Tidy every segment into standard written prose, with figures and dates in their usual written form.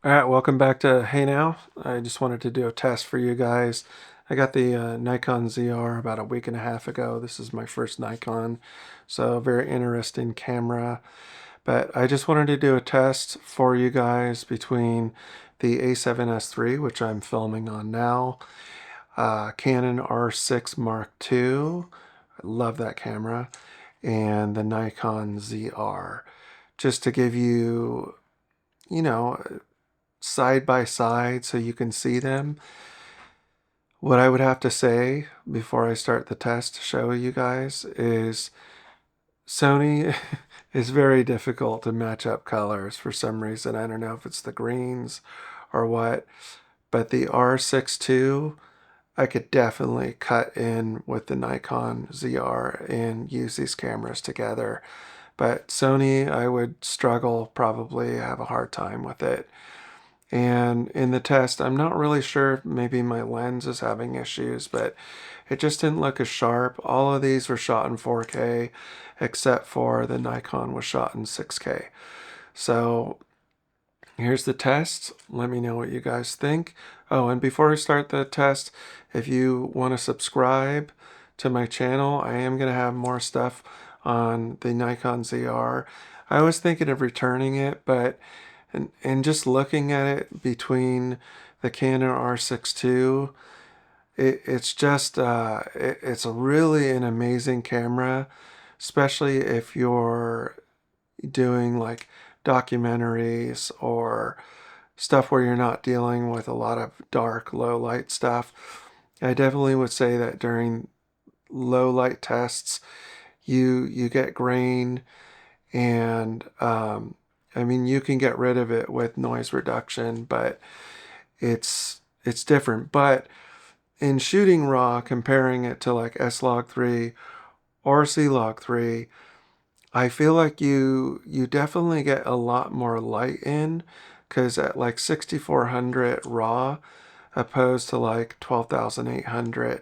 All right, welcome back to Hey Now. I just wanted to do a test for you guys. I got the Nikon ZR about a week and a half ago. This is my first Nikon, so very interesting camera. But I just wanted to do a test for you guys between the A7S III, which I'm filming on now, Canon R6 Mark II. I love that camera, and the Nikon ZR. Just to give you, you know, side by side so you can see them. What I would have to say before I start the test to show you guys is Sony is very difficult to match up colors for some reason. I don't know if it's the greens or what, but the R6II, I could definitely cut in with the Nikon ZR and use these cameras together. But Sony, I would struggle, probably have a hard time with it. And in the test, I'm not really sure if maybe my lens is having issues, but it just didn't look as sharp. All of these were shot in 4K, except for the Nikon was shot in 6K. So here's the test. Let me know what you guys think. Oh, and before we start the test, if you want to subscribe to my channel, I am going to have more stuff on the Nikon ZR. I was thinking of returning it, but and just looking at it between the Canon R6II, it's just it's a really an amazing camera, especially if you're doing like documentaries or stuff where you're not dealing with a lot of dark, low light stuff. I definitely would say that during low light tests, you get grain, and I mean you can get rid of it with noise reduction, but it's different. But in shooting raw, comparing it to like S-Log3 or C-Log3, I feel like you definitely get a lot more light in, because at like 6400 raw opposed to like 12,800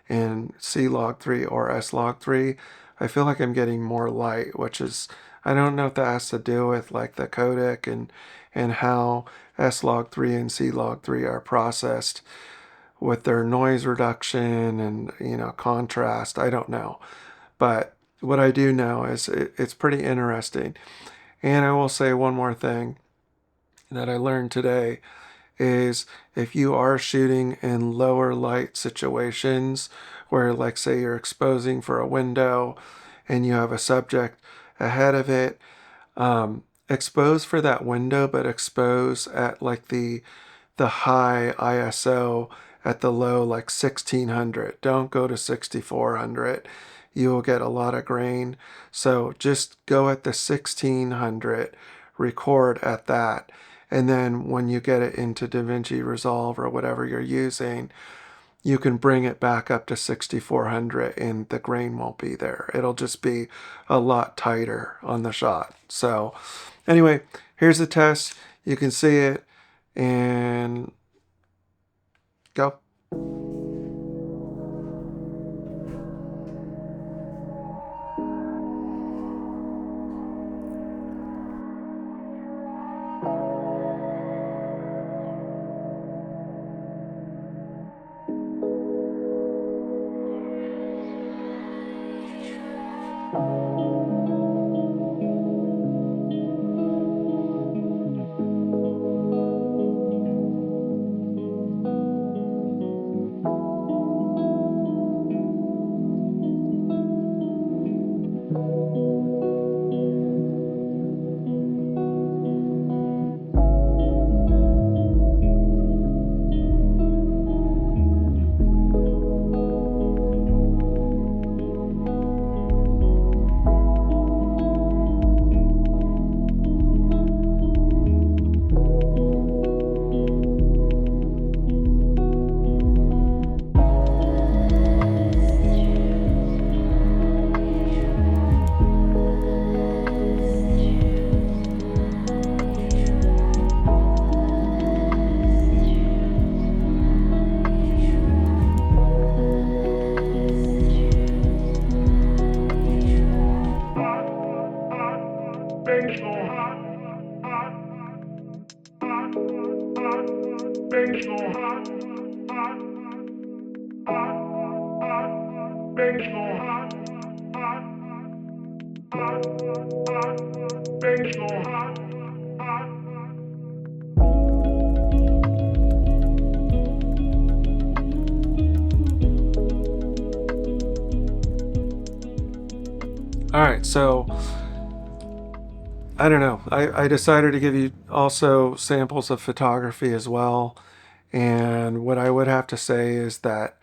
in C-Log3 or S-Log3, I feel like I'm getting more light, which is, I don't know if that has to do with like the codec and how S-Log3 and C-Log3 are processed with their noise reduction and contrast. I don't know, but what I do know is it's pretty interesting. And I will say one more thing that I learned today is if you are shooting in lower light situations where, like, say you're exposing for a window and you have a subject ahead of it, expose for that window, but expose at like the high ISO at the low, like 1600. Don't go to 6400. You will get a lot of grain. So just go at the 1600, record at that. And then when you get it into DaVinci Resolve or whatever you're using, you can bring it back up to 6400 and the grain won't be there. It'll just be a lot tighter on the shot. So anyway, here's the test. You can see it and go. Baby so hot, hot, hot, hot. Baby so hot, hot, hot, hot. Baby so hot, hot. All right, so I don't know. I decided to give you also samples of photography as well. And what I would have to say is that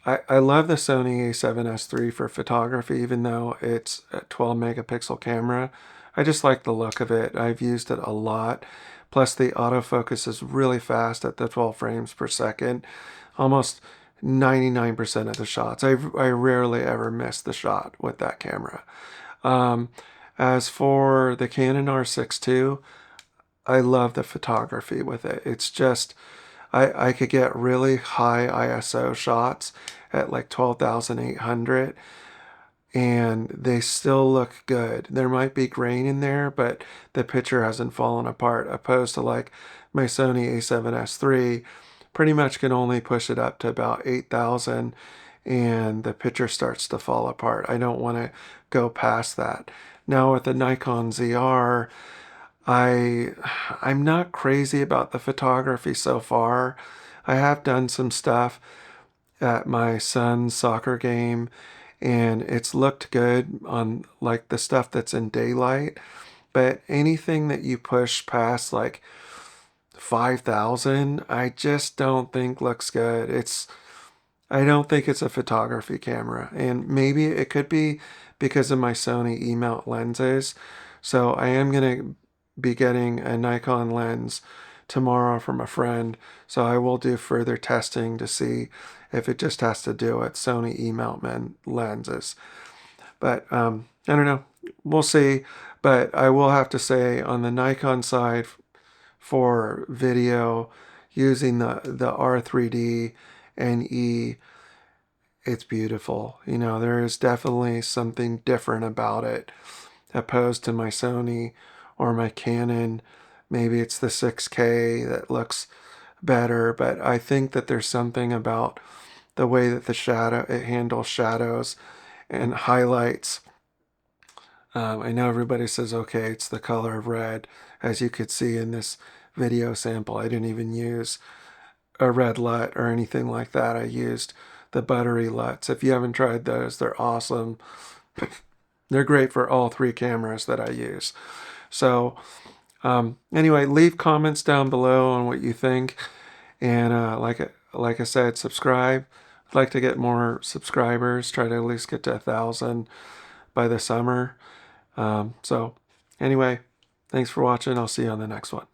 I love the Sony A7S III for photography, even though it's a 12 megapixel camera. I just like the look of it. I've used it a lot. Plus the autofocus is really fast at the 12 frames per second. Almost 99% of the shots. I rarely ever miss the shot with that camera. Um, as for the Canon R6II, I love the photography with it. It's just, I could get really high ISO shots at like 12,800 and they still look good. There might be grain in there, but the picture hasn't fallen apart, opposed to like my Sony A7S III, pretty much can only push it up to about 8,000 and the picture starts to fall apart. I don't want to go past that. Now with the Nikon ZR, I'm not crazy about the photography so far. I have done some stuff at my son's soccer game and it's looked good on like the stuff that's in daylight, but anything that you push past like 5,000, I just don't think looks good. I don't think it's a photography camera, and maybe it could be because of my Sony E-mount lenses. So I am going to be getting a Nikon lens tomorrow from a friend. So I will do further testing to see if it just has to do with Sony E-mount lenses. But I don't know. We'll see. But I will have to say on the Nikon side for video using the R3D and E, it's beautiful. You know, there is definitely something different about it opposed to my Sony or my Canon. Maybe it's the 6K that looks better, but I think that there's something about the way that it handles shadows and highlights. I know everybody says, okay, it's the color of red, as you could see in this video sample. I didn't even use a red LUT or anything like that. I used the buttery LUTs. If you haven't tried those, they're awesome. They're great for all three cameras that I use. So anyway, leave comments down below on what you think. And like I said, subscribe. I'd like to get more subscribers, try to at least get to 1,000 by the summer. So anyway, thanks for watching. I'll see you on the next one.